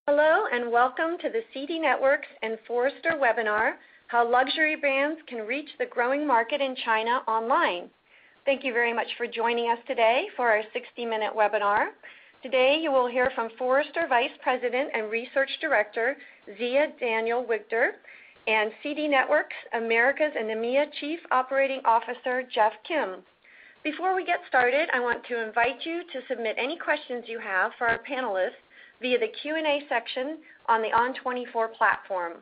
Hello and welcome to the CD Networks and Forrester Webinar, How Luxury Brands Can Reach the Growing Market in China Online. Thank you very much for joining us today for our 60-minute webinar. Today you will hear from Forrester Vice President and Research Director Zia Daniel Wigder and CD Networks Americas and EMEA Chief Operating Officer Jeff Kim. Before we get started, I want to invite you to submit any questions you have for our panelists via the Q&A section on the On24 platform.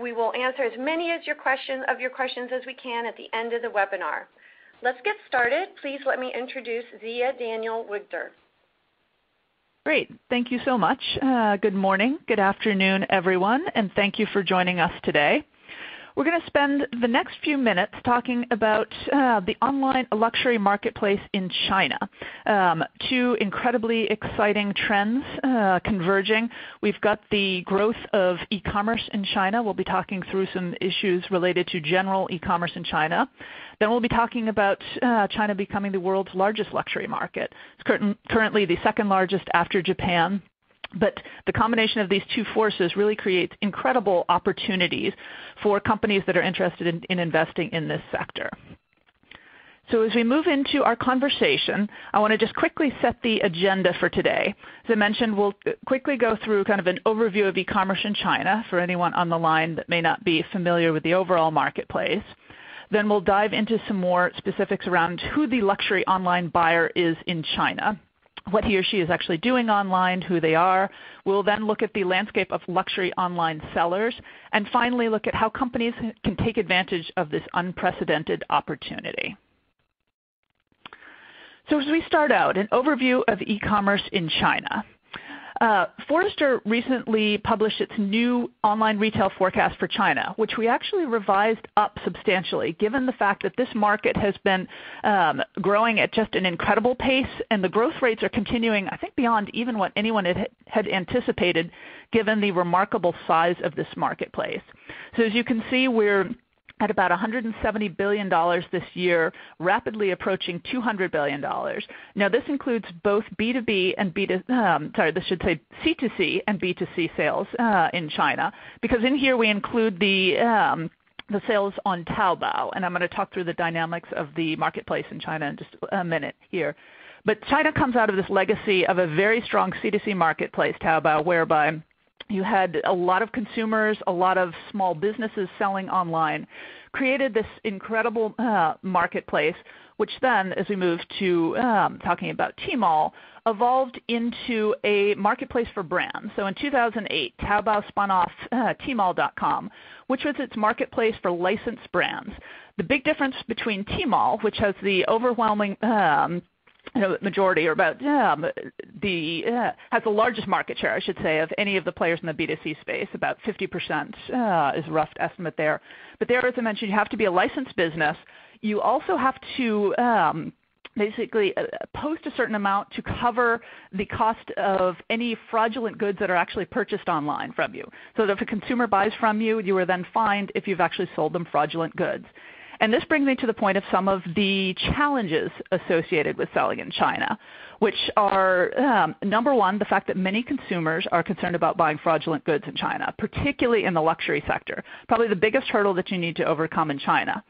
We will answer as many of your questions as we can at the end of the webinar. Let's get started. Please let me introduce Zia Daniel Wigder. Great. Thank you so much. Good morning, good afternoon, everyone, and thank you for joining us today. We're going to spend the next few minutes talking about the online luxury marketplace in China. Two incredibly exciting trends converging. We've got the growth of e-commerce in China. We'll be talking through some issues related to general e-commerce in China. Then we'll be talking about China becoming the world's largest luxury market. It's currently the second largest after Japan. But the combination of these two forces really creates incredible opportunities for companies that are interested in investing in this sector. So as we move into our conversation, I want to just quickly set the agenda for today. As I mentioned, we'll quickly go through kind of an overview of e-commerce in China for anyone on the line that may not be familiar with the overall marketplace. Then we'll dive into some more specifics around who the luxury online buyer is in China, what he or she is actually doing online, who they are. We'll then look at the landscape of luxury online sellers, and finally look at how companies can take advantage of this unprecedented opportunity. So as we start out, an overview of e-commerce in China. Forrester recently published its new online retail forecast for China, which we actually revised up substantially, given the fact that this market has been growing at just an incredible pace, and the growth rates are continuing, I think, beyond even what anyone had anticipated, given the remarkable size of this marketplace. So as you can see, we're at about $170 billion this year, rapidly approaching $200 billion. Now this includes both B2B and C2C and B2C sales in China, because in here we include the sales on Taobao, and I'm going to talk through the dynamics of the marketplace in China in just a minute here. But China comes out of this legacy of a very strong C2C marketplace, Taobao, whereby you had a lot of consumers, a lot of small businesses selling online, created this incredible marketplace, which then, as we move to talking about Tmall, evolved into a marketplace for brands. So in 2008, Taobao spun off Tmall.com, which was its marketplace for licensed brands. The big difference between Tmall, which has the overwhelming majority, or about has the largest market share, I should say, of any of the players in the B2C space. About 50% is a rough estimate there. But there, as I mentioned, you have to be a licensed business. You also have to basically post a certain amount to cover the cost of any fraudulent goods that are actually purchased online from you. So that if a consumer buys from you, you are then fined if you've actually sold them fraudulent goods. And this brings me to the point of some of the challenges associated with selling in China, which are, number one, the fact that many consumers are concerned about buying fraudulent goods in China, particularly in the luxury sector, probably the biggest hurdle that you need to overcome in China.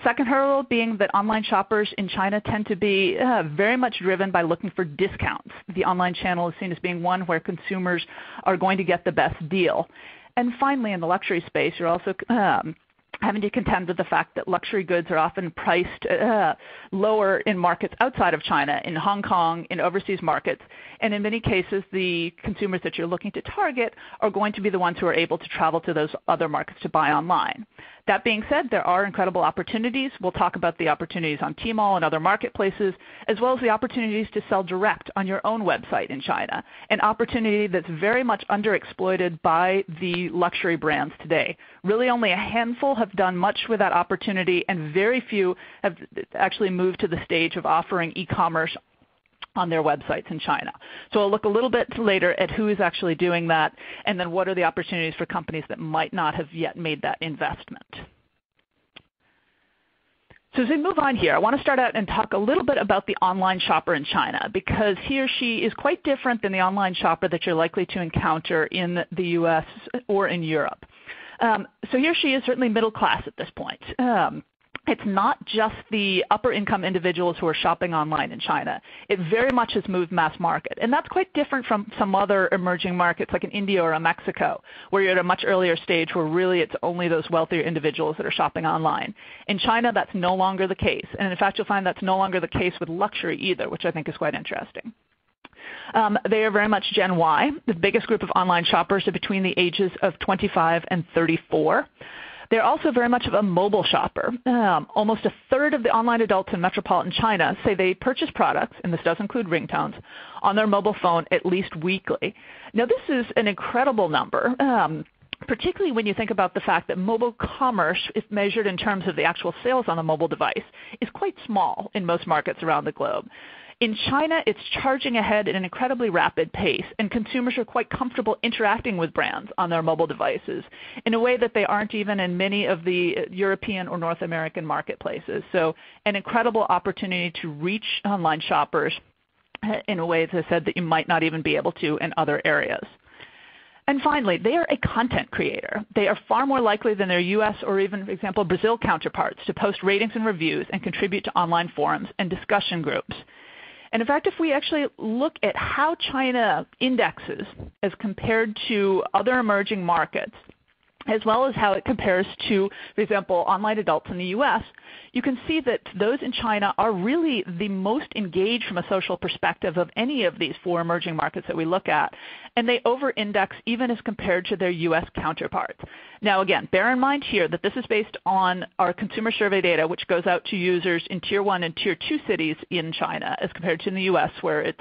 Second hurdle being that online shoppers in China tend to be very much driven by looking for discounts. The online channel is seen as being one where consumers are going to get the best deal. And finally, in the luxury space, you're also having to contend with the fact that luxury goods are often priced lower in markets outside of China, in Hong Kong, in overseas markets. And in many cases, the consumers that you're looking to target are going to be the ones who are able to travel to those other markets to buy online. That being said, there are incredible opportunities. We'll talk about the opportunities on Tmall and other marketplaces, as well as the opportunities to sell direct on your own website in China, an opportunity that's very much underexploited by the luxury brands today. Really only a handful have done much with that opportunity, and very few have actually moved to the stage of offering e-commerce on their websites in China. So I'll look a little bit later at who is actually doing that, and then what are the opportunities for companies that might not have yet made that investment. So as we move on here, I want to start out and talk a little bit about the online shopper in China, because he or she is quite different than the online shopper that you're likely to encounter in the US or in Europe. So he or she is certainly middle class at this point. It's not just the upper income individuals who are shopping online in China. It very much has moved mass market. And that's quite different from some other emerging markets like in India or in Mexico, where you're at a much earlier stage where really it's only those wealthier individuals that are shopping online. In China, that's no longer the case. And in fact, you'll find that's no longer the case with luxury either, which I think is quite interesting. They are very much Gen Y. The biggest group of online shoppers are between the ages of 25 and 34. They're also very much of a mobile shopper. Almost a third of the online adults in metropolitan China say they purchase products, and this does include ringtones, on their mobile phone at least weekly. Now, this is an incredible number, particularly when you think about the fact that mobile commerce, if measured in terms of the actual sales on a mobile device, is quite small in most markets around the globe. In China, it's charging ahead at an incredibly rapid pace, and consumers are quite comfortable interacting with brands on their mobile devices in a way that they aren't even in many of the European or North American marketplaces. So an incredible opportunity to reach online shoppers in a way, as I said, that you might not even be able to in other areas. And finally, they are a content creator. They are far more likely than their US or even, for example, Brazil counterparts to post ratings and reviews and contribute to online forums and discussion groups. And in fact, if we actually look at how China indexes as compared to other emerging markets, as well as how it compares to, for example, online adults in the US, you can see that those in China are really the most engaged from a social perspective of any of these four emerging markets that we look at, and they over-index even as compared to their US counterparts. Now again, bear in mind here that this is based on our consumer survey data, which goes out to users in Tier 1 and Tier 2 cities in China as compared to in the US, where it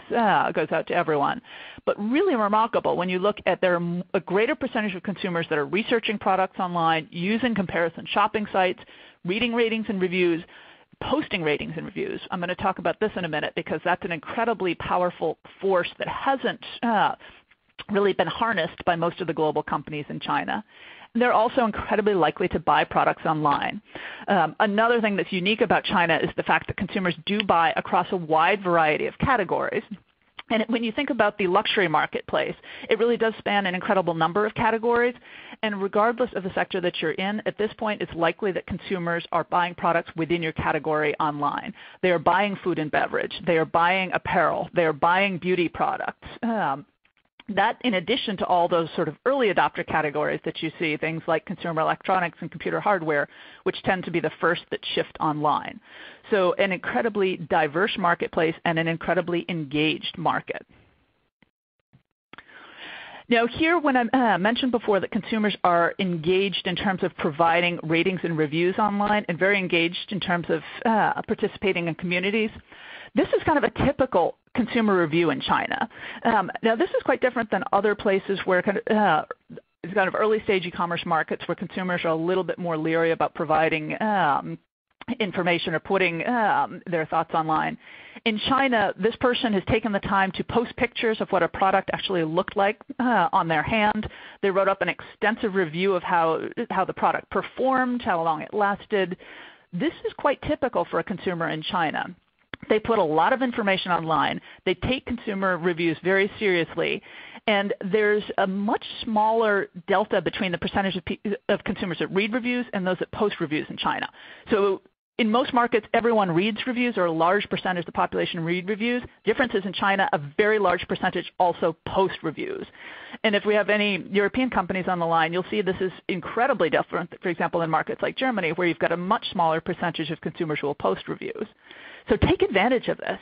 goes out to everyone. But really remarkable when you look at a greater percentage of consumers that are researching products online, using comparison shopping sites, reading ratings and reviews, posting ratings and reviews. I'm going to talk about this in a minute because that's an incredibly powerful force that hasn't really been harnessed by most of the global companies in China. They're also incredibly likely to buy products online. Another thing that's unique about China is the fact that consumers do buy across a wide variety of categories. And when you think about the luxury marketplace, it really does span an incredible number of categories. And regardless of the sector that you're in, at this point it's likely that consumers are buying products within your category online. They are buying food and beverage. They are buying apparel. They are buying beauty products. That in addition to all those sort of early adopter categories that you see, things like consumer electronics and computer hardware, which tend to be the first that shift online. So an incredibly diverse marketplace and an incredibly engaged market. Now here, when I mentioned before that consumers are engaged in terms of providing ratings and reviews online and very engaged in terms of participating in communities, this is kind of a typical consumer review in China. Now this is quite different than other places where kind of early stage e-commerce markets where consumers are a little bit more leery about providing information or putting their thoughts online. In China, this person has taken the time to post pictures of what a product actually looked like on their hand. They wrote up an extensive review of how the product performed, how long it lasted. This is quite typical for a consumer in China. They put a lot of information online. They take consumer reviews very seriously. And there's a much smaller delta between the percentage of consumers that read reviews and those that post reviews in China. So in most markets, everyone reads reviews, or a large percentage of the population read reviews. Difference is in China, a very large percentage also post reviews. And if we have any European companies on the line, you'll see this is incredibly different, for example, in markets like Germany, where you've got a much smaller percentage of consumers who will post reviews. So take advantage of this.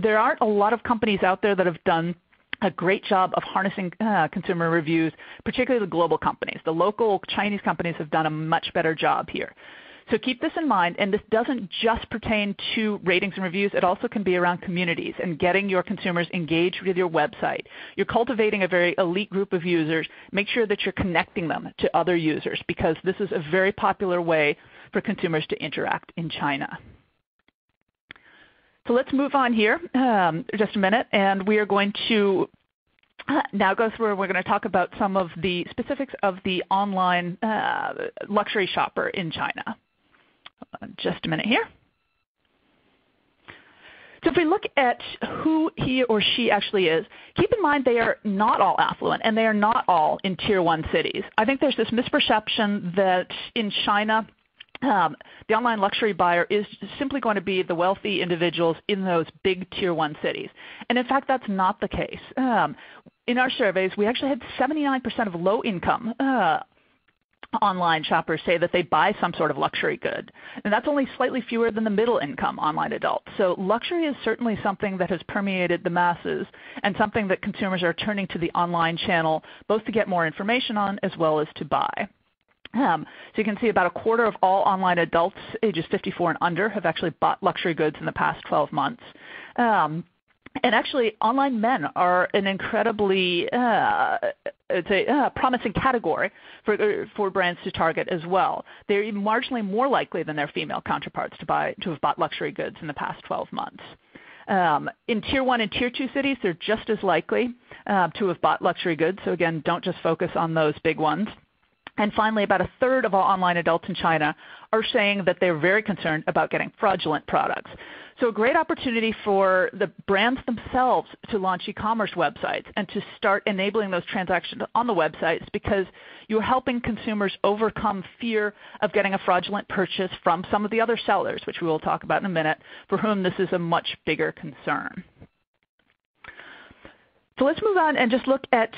There aren't a lot of companies out there that have done a great job of harnessing consumer reviews, particularly the global companies. The local Chinese companies have done a much better job here. So keep this in mind, and this doesn't just pertain to ratings and reviews. It also can be around communities and getting your consumers engaged with your website. You're cultivating a very elite group of users. Make sure that you're connecting them to other users because this is a very popular way for consumers to interact in China. So let's move on here just a minute, and we are going to now go through, we're going to talk about some of the specifics of the online luxury shopper in China. just a minute here. So if we look at who he or she actually is, keep in mind they are not all affluent and they are not all in Tier 1 cities. I think there's this misperception that in China, the online luxury buyer is simply going to be the wealthy individuals in those big Tier 1 cities. And in fact, that's not the case. In our surveys, we actually had 79% of low-income online shoppers say that they buy some sort of luxury good. And that's only slightly fewer than the middle income online adults. So luxury is certainly something that has permeated the masses and something that consumers are turning to the online channel both to get more information on as well as to buy. So you can see about a quarter of all online adults ages 54 and under have actually bought luxury goods in the past 12 months. And actually, online men are an incredibly promising category for brands to target as well. They're even marginally more likely than their female counterparts to have bought luxury goods in the past 12 months. In Tier 1 and Tier 2 cities, they're just as likely to have bought luxury goods. So again, don't just focus on those big ones. And finally, about a third of all online adults in China are saying that they're very concerned about getting fraudulent products. So a great opportunity for the brands themselves to launch e-commerce websites and to start enabling those transactions on the websites because you're helping consumers overcome fear of getting a fraudulent purchase from some of the other sellers, which we will talk about in a minute, for whom this is a much bigger concern. So let's move on and just look at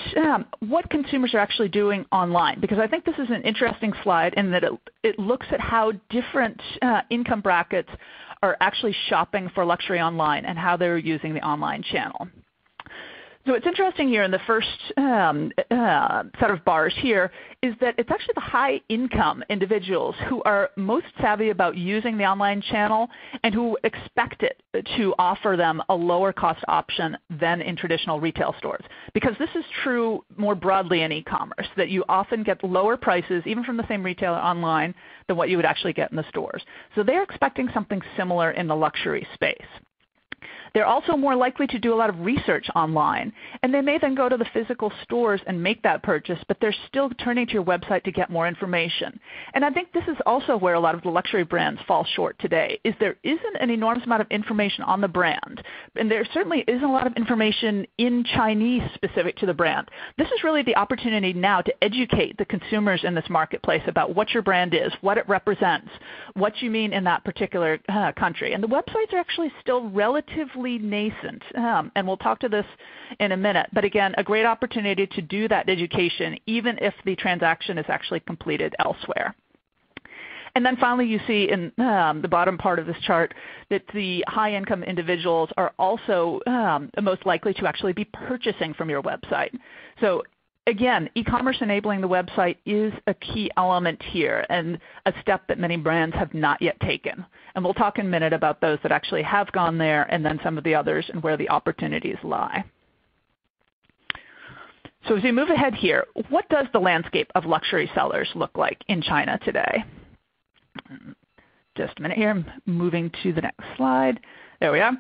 what consumers are actually doing online, because I think this is an interesting slide in that it looks at how different income brackets are actually shopping for luxury online and how they're using the online channel. So what's interesting here in the first set of bars here is that it's actually the high-income individuals who are most savvy about using the online channel and who expect it to offer them a lower-cost option than in traditional retail stores. Because this is true more broadly in e-commerce, that you often get lower prices, even from the same retailer online, than what you would actually get in the stores. So they're expecting something similar in the luxury space. They're also more likely to do a lot of research online, and they may then go to the physical stores and make that purchase, but they're still turning to your website to get more information. And I think this is also where a lot of the luxury brands fall short today, is there isn't an enormous amount of information on the brand, and there certainly isn't a lot of information in Chinese specific to the brand. This is really the opportunity now to educate the consumers in this marketplace about what your brand is, what it represents, what you mean in that particular country. And the websites are actually still relatively nascent, and we'll talk to this in a minute. But again, a great opportunity to do that education even if the transaction is actually completed elsewhere. And then finally, you see in the bottom part of this chart that the high-income individuals are also most likely to actually be purchasing from your website. So again, e-commerce enabling the website is a key element here and a step that many brands have not yet taken. And we'll talk in a minute about those that actually have gone there and then some of the others and where the opportunities lie. So as we move ahead here, what does the landscape of luxury sellers look like in China today? Just a minute here. I'm moving to the next slide. There we are.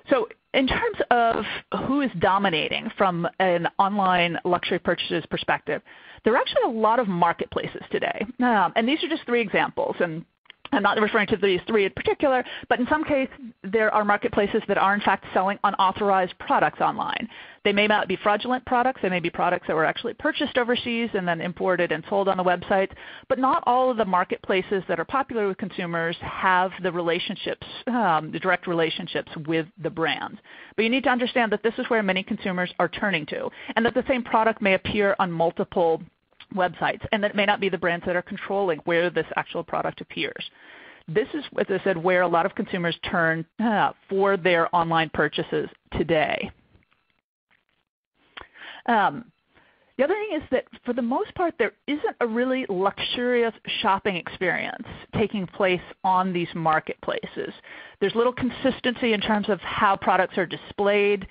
So in terms of who is dominating from an online luxury purchases perspective, there are actually a lot of marketplaces today. And these are just three examples. And I'm not referring to these three in particular, but in some cases there are marketplaces that are in fact selling unauthorized products online. They may not be fraudulent products. They may be products that were actually purchased overseas and then imported and sold on the website. But not all of the marketplaces that are popular with consumers have the relationships, the direct relationships with the brands. But you need to understand that this is where many consumers are turning to, and that the same product may appear on multiple websites, and that it may not be the brands that are controlling where this actual product appears. This is, as I said, where a lot of consumers turn for their online purchases today. The other thing is that for the most part, there isn't a really luxurious shopping experience taking place on these marketplaces. There's little consistency in terms of how products are displayed.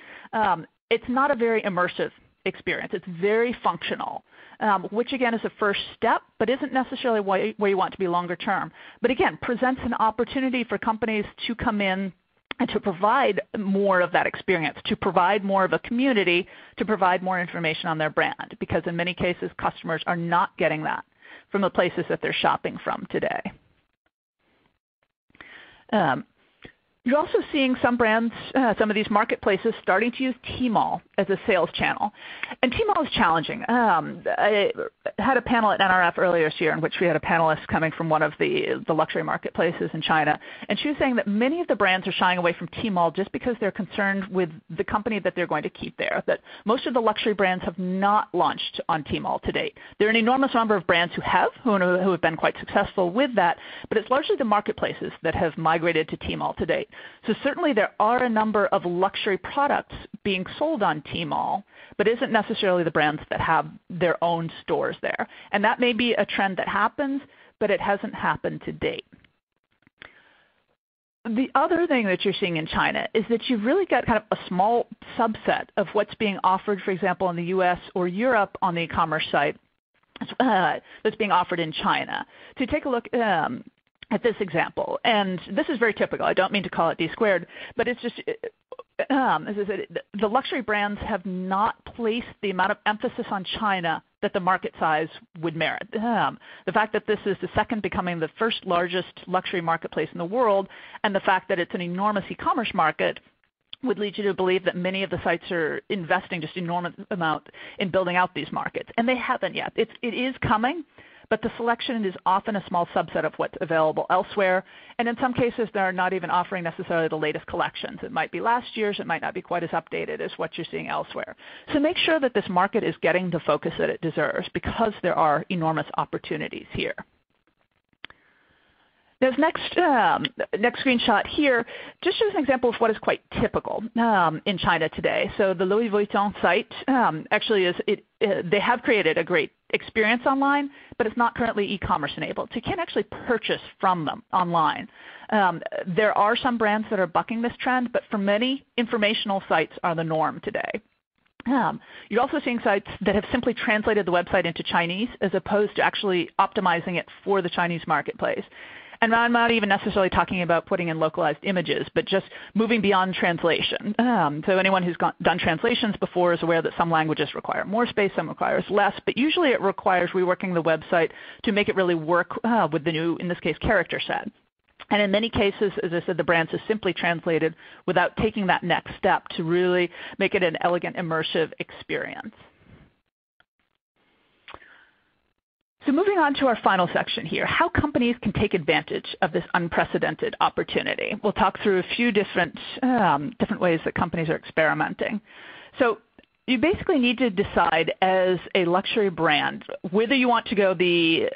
It's not a very immersive experience. It's very functional, which again is a first step, but isn't necessarily where you want to be longer term. But again, presents an opportunity for companies to come in and to provide more of that experience, to provide more of a community, to provide more information on their brand, because in many cases customers are not getting that from the places that they're shopping from today. You're also seeing some brands, some of these marketplaces, starting to use Tmall as a sales channel. And Tmall is challenging. I had a panel at NRF earlier this year in which we had a panelist coming from one of the luxury marketplaces in China. And she was saying that many of the brands are shying away from Tmall just because they're concerned with the company that they're going to keep there, that most of the luxury brands have not launched on Tmall to date. There are an enormous number of brands who have been quite successful with that, but it's largely the marketplaces that have migrated to Tmall to date. So certainly there are a number of luxury products being sold on Tmall, but isn't necessarily the brands that have their own stores there. And that may be a trend that happens, but it hasn't happened to date. The other thing that you're seeing in China is that you've really got kind of a small subset of what's being offered, for example, in the US or Europe on the e-commerce site that's being offered in China. So take a look at this example, and this is very typical. I don't mean to call it D squared, but it's just, as I said, the luxury brands have not placed the amount of emphasis on China that the market size would merit. The fact that this is the second becoming the first largest luxury marketplace in the world, and the fact that it's an enormous e-commerce market would lead you to believe that many of the sites are investing just enormous amount in building out these markets, and they haven't yet. It is coming, but the selection is often a small subset of what's available elsewhere, and in some cases they're not even offering necessarily the latest collections. It might be last year's, it might not be quite as updated as what you're seeing elsewhere. So make sure that this market is getting the focus that it deserves, because there are enormous opportunities here. This next screenshot here just shows an example of what is quite typical in China today. So the Louis Vuitton site actually they have created a great experience online, but it's not currently e-commerce enabled. So you can't actually purchase from them online. There are some brands that are bucking this trend, but for many, informational sites are the norm today. You're also seeing sites that have simply translated the website into Chinese as opposed to actually optimizing it for the Chinese marketplace. And I'm not even necessarily talking about putting in localized images, but just moving beyond translation. So anyone who's done translations before is aware that some languages require more space, some requires less, but usually it requires reworking the website to make it really work with the new, in this case, character set. And in many cases, as I said, the brands have simply translated without taking that next step to really make it an elegant, immersive experience. So moving on to our final section here, how companies can take advantage of this unprecedented opportunity. We'll talk through a few different ways that companies are experimenting. So you basically need to decide as a luxury brand whether you want to go the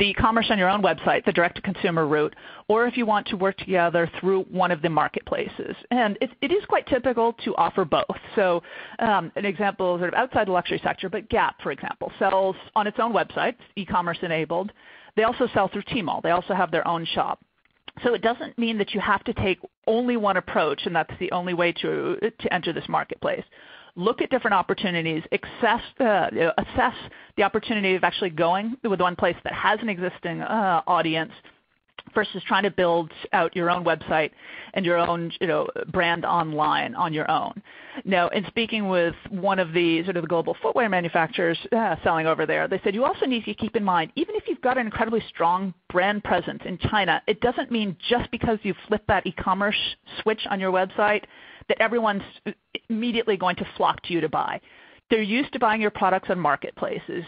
e-commerce on your own website, the direct-to-consumer route, or if you want to work together through one of the marketplaces. And it is quite typical to offer both. So an example sort of outside the luxury sector, but Gap, for example, sells on its own website, e-commerce enabled. They also sell through Tmall. They also have their own shop. So it doesn't mean that you have to take only one approach, and that's the only way to enter this marketplace. Look at different opportunities, assess the opportunity of actually going with one place that has an existing audience versus trying to build out your own website and your own brand online on your own. Now, in speaking with one of the sort of the global footwear manufacturers selling over there, they said you also need to keep in mind, even if you've got an incredibly strong brand presence in China, it doesn't mean just because you flip that e-commerce switch on your website that everyone's immediately going to flock to you to buy. They're used to buying your products on marketplaces.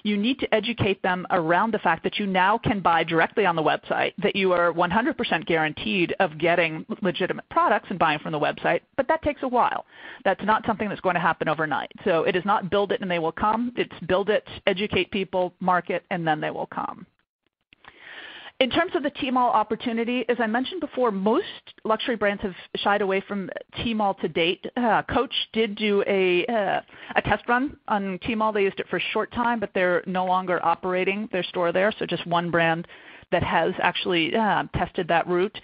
You need to educate them around the fact that you now can buy directly on the website, that you are 100% guaranteed of getting legitimate products and buying from the website, but that takes a while. That's not something that's going to happen overnight. So it is not build it and they will come. It's build it, educate people, market, and then they will come. In terms of the Tmall opportunity, as I mentioned before, most luxury brands have shied away from Tmall to date. Coach did do a test run on Tmall. They used it for a short time, but they're no longer operating their store there, so just one brand that has actually tested that route.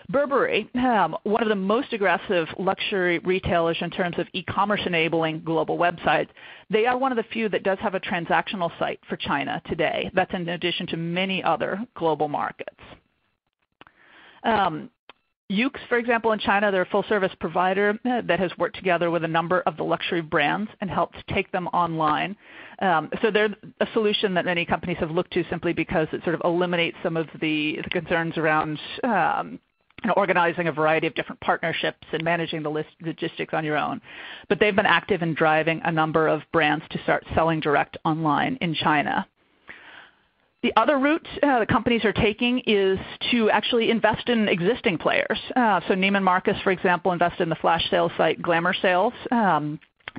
Burberry, one of the most aggressive luxury retailers in terms of e-commerce enabling global websites, they are one of the few that does have a transactional site for China today. That's in addition to many other global markets. Yoox, for example, in China, they're a full-service provider that has worked together with a number of the luxury brands and helped take them online. So they're a solution that many companies have looked to simply because it sort of eliminates some of the concerns around organizing a variety of different partnerships and managing the logistics on your own. But they've been active in driving a number of brands to start selling direct online in China. The other route that companies are taking is to actually invest in existing players. So Neiman Marcus, for example, invested in the flash sales site Glamour Sales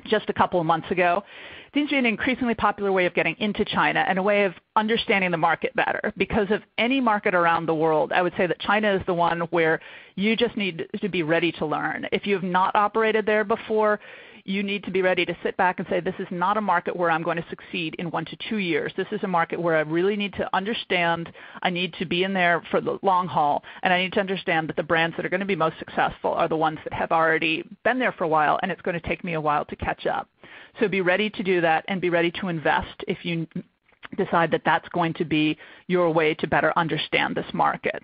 just a couple of months ago. It seems to be an increasingly popular way of getting into China and a way of understanding the market better. Because of any market around the world, I would say that China is the one where you just need to be ready to learn. If you have not operated there before, you need to be ready to sit back and say, this is not a market where I'm going to succeed in 1 to 2 years. This is a market where I really need to understand. I need to be in there for the long haul, and I need to understand that the brands that are going to be most successful are the ones that have already been there for a while, and it's going to take me a while to catch up. So be ready to do that and be ready to invest if you decide that that's going to be your way to better understand this market.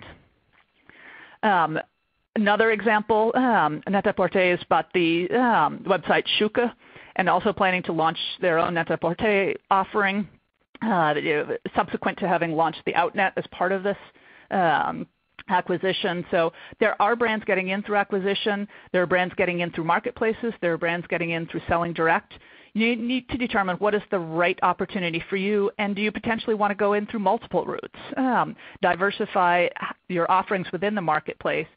Another example, Net-a-Porter has bought the website Shuka and also planning to launch their own Net-a-Porter offering subsequent to having launched the Outnet as part of this acquisition. So there are brands getting in through acquisition. There are brands getting in through marketplaces. There are brands getting in through selling direct. You need to determine what is the right opportunity for you, and do you potentially want to go in through multiple routes. Diversify your offerings within the marketplace,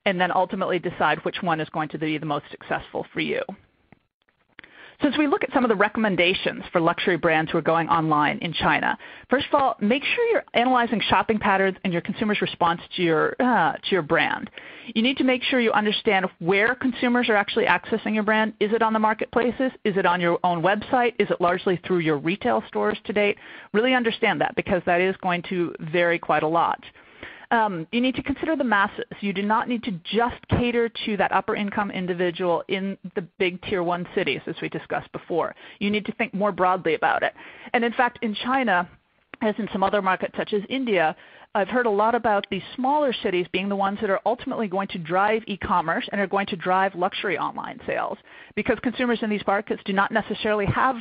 and then ultimately decide which one is going to be the most successful for you. So as we look at some of the recommendations for luxury brands who are going online in China, first of all, make sure you're analyzing shopping patterns and your consumers' response to your brand. You need to make sure you understand where consumers are actually accessing your brand. Is it on the marketplaces? Is it on your own website? Is it largely through your retail stores to date? Really understand that, because that is going to vary quite a lot. You need to consider the masses. You do not need to just cater to that upper income individual in the big tier 1 cities, as we discussed before. You need to think more broadly about it. And in fact, in China, as in some other markets such as India, I've heard a lot about the smaller cities being the ones that are ultimately going to drive e-commerce and are going to drive luxury online sales, because consumers in these markets do not necessarily have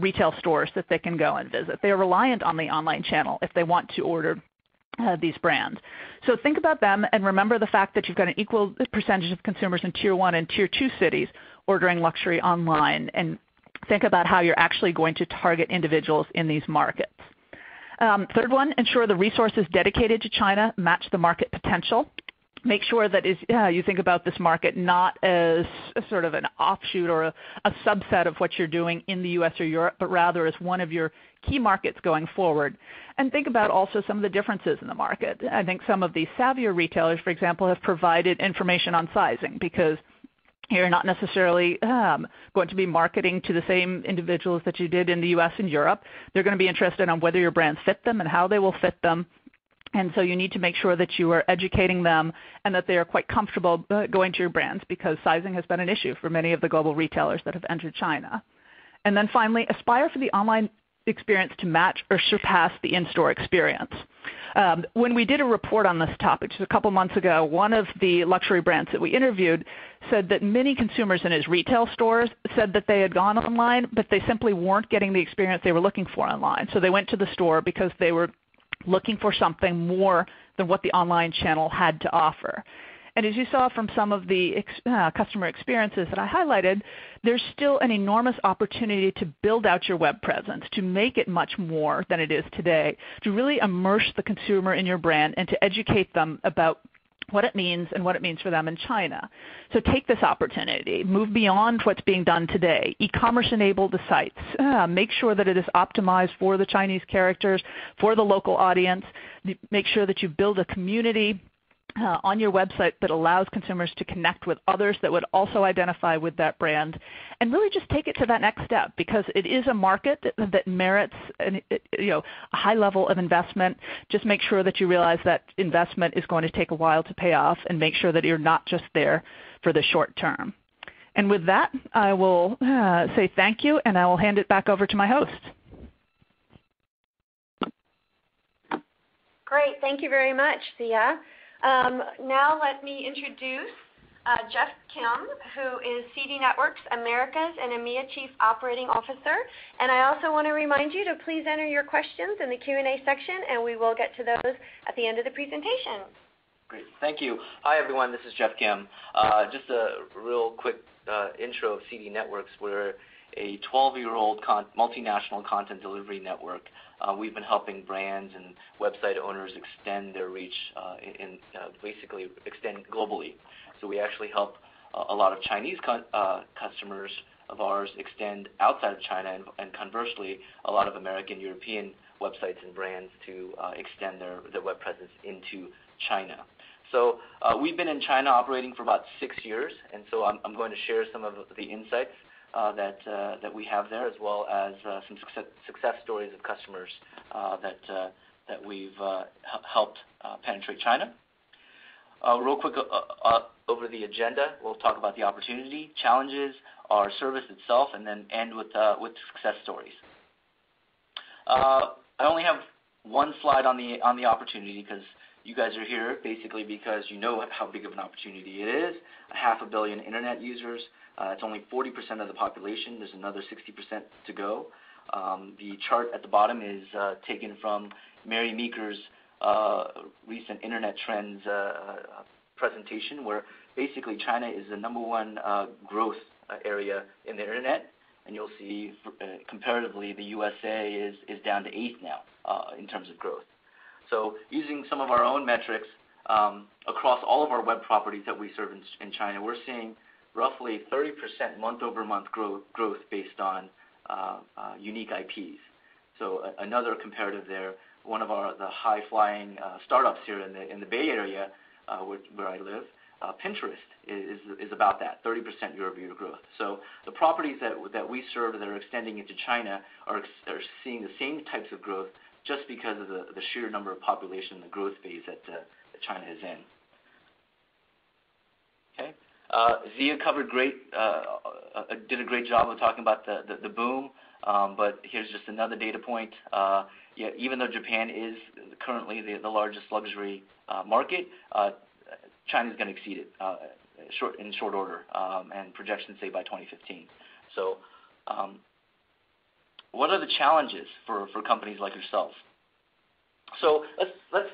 retail stores that they can go and visit. They are reliant on the online channel if they want to order these brands. So think about them, and remember the fact that you've got an equal percentage of consumers in tier 1 and tier 2 cities ordering luxury online, and think about how you're actually going to target individuals in these markets. Third one, ensure the resources dedicated to China match the market potential. Make sure that you think about this market not as a sort of an offshoot or a subset of what you're doing in the U.S. or Europe, but rather as one of your key markets going forward. And think about also some of the differences in the market. I think some of the savvier retailers, for example, have provided information on sizing, because you're not necessarily going to be marketing to the same individuals that you did in the U.S. and Europe. They're going to be interested on whether your brands fit them and how they will fit them. And so you need to make sure that you are educating them and that they are quite comfortable going to your brands, because sizing has been an issue for many of the global retailers that have entered China. And then finally, aspire for the online experience to match or surpass the in-store experience. When we did a report on this topic just a couple months ago, one of the luxury brands that we interviewed said that many consumers in his retail stores said that they had gone online, but they simply weren't getting the experience they were looking for online. So they went to the store because they were looking for something more than what the online channel had to offer. And as you saw from some of the customer experiences that I highlighted, there's still an enormous opportunity to build out your web presence, to make it much more than it is today, to really immerse the consumer in your brand and to educate them about what it means and what it means for them in China. So take this opportunity. Move beyond what's being done today. E-commerce enabled the sites. Make sure that it is optimized for the Chinese characters, for the local audience. Make sure that you build a community on your website that allows consumers to connect with others that would also identify with that brand, and really just take it to that next step, because it is a market that merits a high level of investment. Just make sure that you realize that investment is going to take a while to pay off, and make sure that you're not just there for the short term. And with that, I will say thank you, and I will hand it back over to my host. Great. Thank you very much, Sia. Now let me introduce Jeff Kim, who is CD Networks Americas and EMEA Chief Operating Officer. And I also want to remind you to please enter your questions in the Q&A section, and we will get to those at the end of the presentation. Great. Thank you. Hi, everyone. This is Jeff Kim. Just a real quick intro of CD Networks. We're a 12-year-old multinational content delivery network. We've been helping brands and website owners extend their reach basically extend globally. So we actually help a lot of Chinese customers of ours extend outside of China, and conversely, a lot of American, European websites and brands to extend their web presence into China. So we've been in China operating for about 6 years, and so I'm going to share some of the insights that we have there, as well as some success stories of customers that we've helped penetrate China. Real quick over the agenda, we'll talk about the opportunity, challenges, our service itself, and then end with success stories. I only have one slide on the opportunity because you guys are here basically because you know how big of an opportunity it is. 500 million internet users. It's only 40% of the population. There's another 60% to go. The chart at the bottom is taken from Mary Meeker's recent Internet Trends presentation, where basically China is the #1 growth area in the Internet, and you'll see comparatively the USA is down to 8th now in terms of growth. So using some of our own metrics across all of our web properties that we serve in China, we're seeing roughly 30% month-over-month growth based on unique IPs. So another comparative there, one of the high-flying startups here in the Bay Area, where I live, Pinterest is about that, 30% year-over-year growth. So the properties that we serve that are extending into China are seeing the same types of growth just because of the sheer number of population and the growth phase that China is in. Okay, Zia covered did a great job of talking about the boom, but here's just another data point. Even though Japan is currently the largest luxury market, China's going to exceed it in short order, and projections say by 2015. So what are the challenges for companies like yourselves? So let's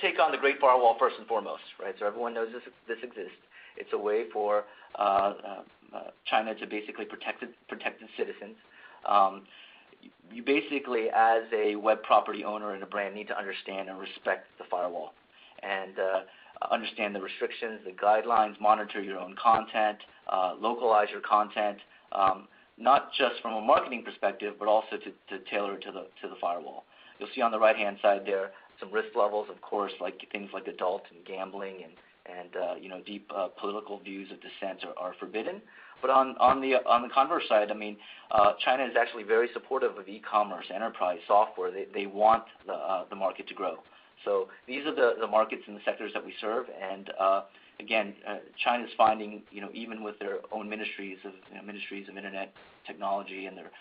take on the Great Firewall first and foremost, right? So everyone knows this exists. It's a way for China to basically protect its citizens. You basically, as a web property owner and a brand, need to understand and respect the firewall and understand the restrictions, the guidelines, monitor your own content, localize your content, not just from a marketing perspective, but also to tailor it to the firewall. You'll see on the right-hand side there some risk levels, of course, like things like adult and gambling and deep political views of dissent are forbidden. But on the converse side, I mean, China is actually very supportive of e-commerce, enterprise software. They want the market to grow. So these are the markets and the sectors that we serve. And again, China's finding, even with their own ministries of Internet Technology and their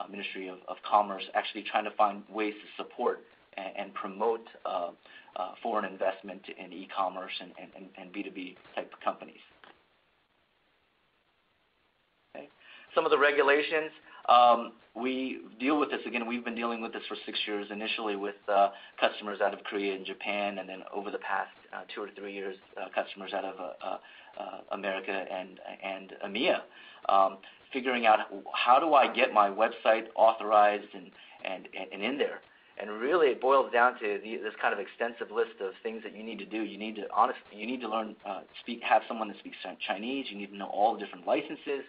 Ministry of Commerce, actually trying to find ways to support and promote foreign investment in e-commerce and B2B type companies. Okay. Some of the regulations, we deal with this. Again, we've been dealing with this for 6 years, initially with customers out of Korea and Japan, and then over the past 2 or 3 years, customers out of America and EMEA. Figuring out how do I get my website authorized and in there. And really, it boils down to this kind of extensive list of things that you need to do. You need to learn, have someone that speaks Chinese. You need to know all the different licenses.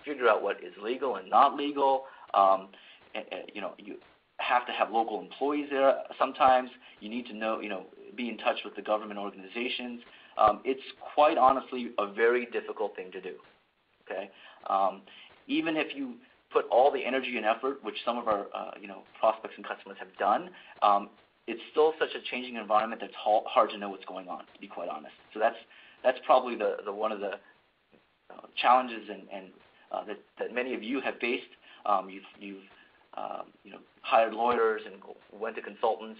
Figure out what is legal and not legal. You have to have local employees there. Sometimes you need to know, be in touch with the government organizations. It's quite honestly a very difficult thing to do. Okay, even if you put all the energy and effort, which some of our prospects and customers have done, it's still such a changing environment that's hard to know what's going on, to be quite honest. So that's probably the one of the challenges and that many of you have faced. You've hired lawyers and went to consultants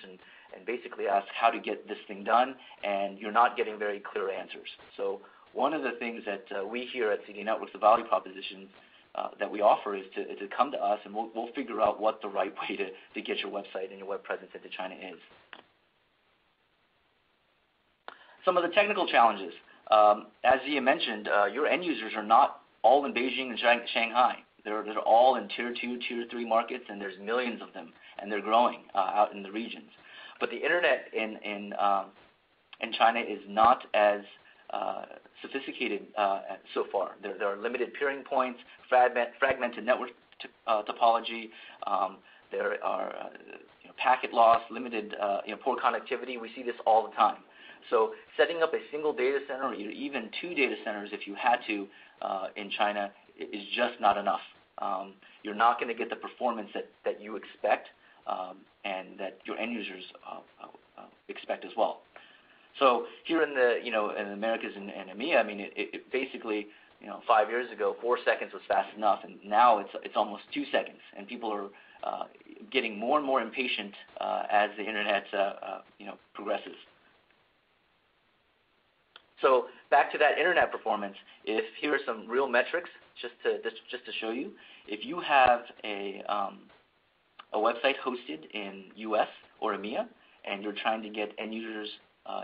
and basically ask how to get this thing done, and you're not getting very clear answers. So one of the things that we here at CD Networks, the value propositions that we offer is to come to us, and we'll figure out what the right way to get your website and your web presence into China is. Some of the technical challenges. As Zia mentioned, your end users are not all in Beijing and Shanghai. They're all in Tier 2, Tier 3 markets, and there's millions of them, and they're growing out in the regions. But the internet in China is not as sophisticated so far. There are limited peering points, fragmented network topology. There are packet loss, limited poor connectivity. We see this all the time. So setting up a single data center or even two data centers if you had to in China is just not enough. You're not going to get the performance that you expect and that your end users expect as well. So here in the in the Americas and EMEA, I mean, it basically 5 years ago 4 seconds was fast enough, and now it's almost 2 seconds, and people are getting more and more impatient as the internet progresses. So back to that internet performance, here are some real metrics just to show you. If you have a website hosted in US or EMEA and you're trying to get end users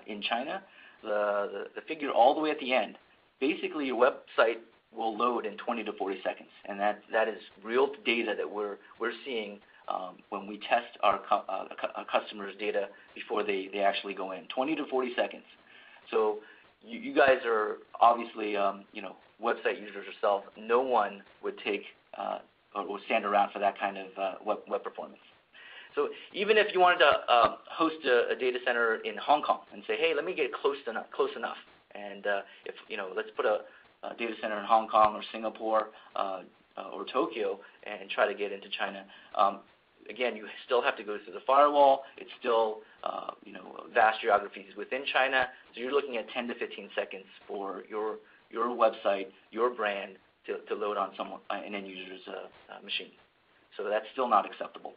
in China, the figure all the way at the end, basically your website will load in 20 to 40 seconds, and that is real data that we're seeing when we test our customers' data before they actually go in. 20 to 40 seconds. So you guys are obviously website users yourself. No one would take or would stand around for that kind of web performance. So even if you wanted to host a data center in Hong Kong and say, hey, let me get close enough, and if let's put a data center in Hong Kong or Singapore or Tokyo and try to get into China. Again, you still have to go through the firewall. It's still vast geographies within China, so you're looking at 10 to 15 seconds for your website, your brand to load on an end user's machine. So that's still not acceptable.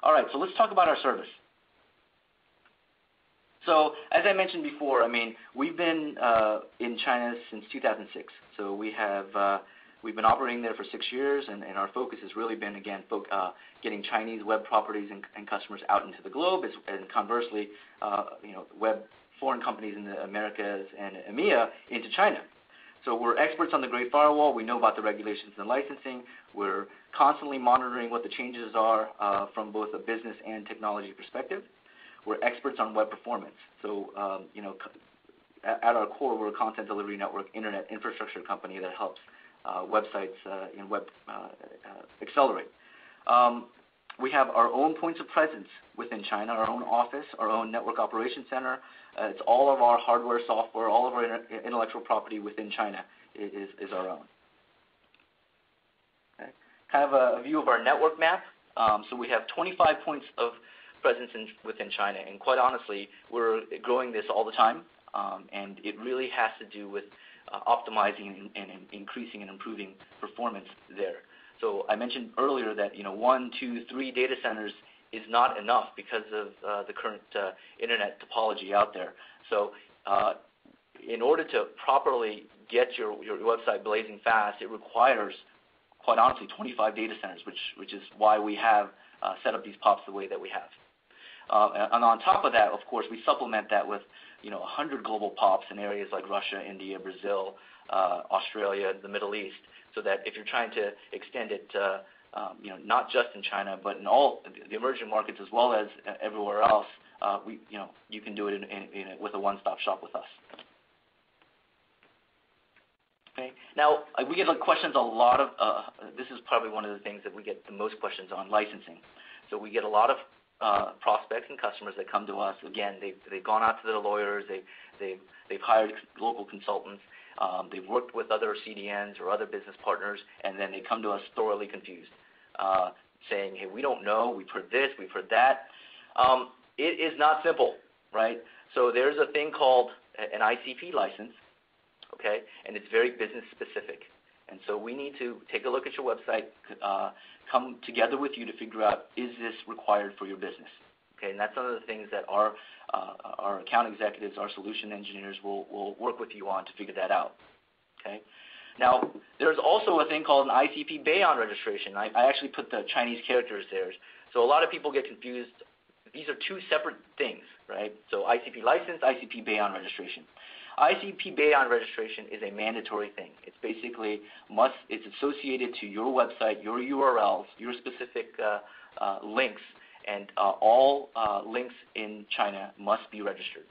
All right, so let's talk about our service. So as I mentioned before, I mean, we've been in China since 2006. So we've been operating there for 6 years, and our focus has really been, again, getting Chinese web properties and customers out into the globe, and conversely, foreign companies in the Americas and EMEA into China. So we're experts on the Great Firewall. We know about the regulations and licensing. We're constantly monitoring what the changes are from both a business and technology perspective. We're experts on web performance. So, at our core, we're a content delivery network, internet infrastructure company that helps websites and web accelerate. We have our own points of presence within China, our own office, our own network operations center. It's all of our hardware, software, all of our intellectual property within China is our own. Okay. Kind of a view of our network map. So we have 25 points of presence within China, and quite honestly, we're growing this all the time, and it really has to do with optimizing and increasing and improving performance there. So I mentioned earlier that 1, 2, 3 data centers is not enough because of the current internet topology out there. So in order to properly get your website blazing fast, it requires, quite honestly, 25 data centers, which is why we have set up these POPs the way that we have. And on top of that, of course, we supplement that with 100 global POPs in areas like Russia, India, Brazil, Australia, the Middle East, so that if you're trying to extend it, not just in China, but in all the emerging markets as well as everywhere else, you can do it with a one-stop shop with us. Okay. Now we get questions a lot of. This is probably one of the things that we get the most questions on, licensing. So we get a lot of prospects and customers that come to us. Again, they've gone out to their lawyers, they've hired local consultants, they've worked with other CDNs or other business partners, and then they come to us thoroughly confused, saying, hey, we don't know, we've heard this, we've heard that. It is not simple, right? So there's a thing called an ICP license, okay, and it's very business specific. And so we need to take a look at your website, come together with you to figure out, is this required for your business? Okay, and that's one of the things that our account executives, our solution engineers will work with you on to figure that out. Okay. Now, there's also a thing called an ICP Bayon registration. I actually put the Chinese characters there. So a lot of people get confused. These are two separate things, right? So ICP license, ICP Bayon registration. ICP Bayon registration is a mandatory thing. It's basically it's associated to your website, your URLs, your specific links, and all links in China must be registered.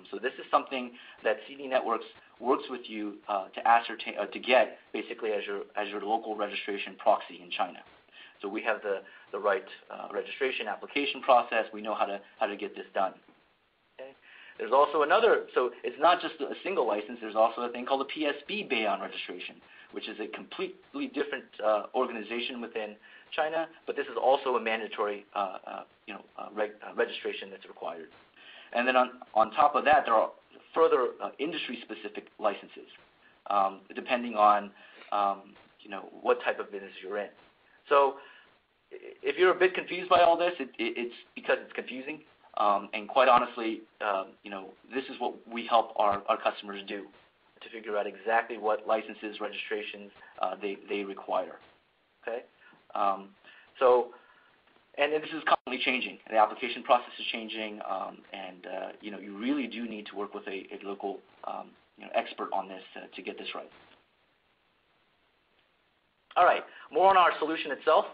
So this is something that CD Networks works with you to ascertain, to get basically as your local registration proxy in China. So we have the right registration application process. We know how to get this done. Okay. There's also so it's not just a single license. There's also a thing called a PSB Bayon registration, which is a completely different organization within China, but this is also a mandatory registration that's required. And then on top of that, there are further industry-specific licenses, depending on what type of business you're in. So if you're a bit confused by all this, it's because it's confusing. And quite honestly, this is what we help our customers do, to figure out exactly what licenses, registrations they require. Okay. And this is constantly changing. The application process is changing, and you really do need to work with a local expert on this to get this right. All right, more on our solution itself.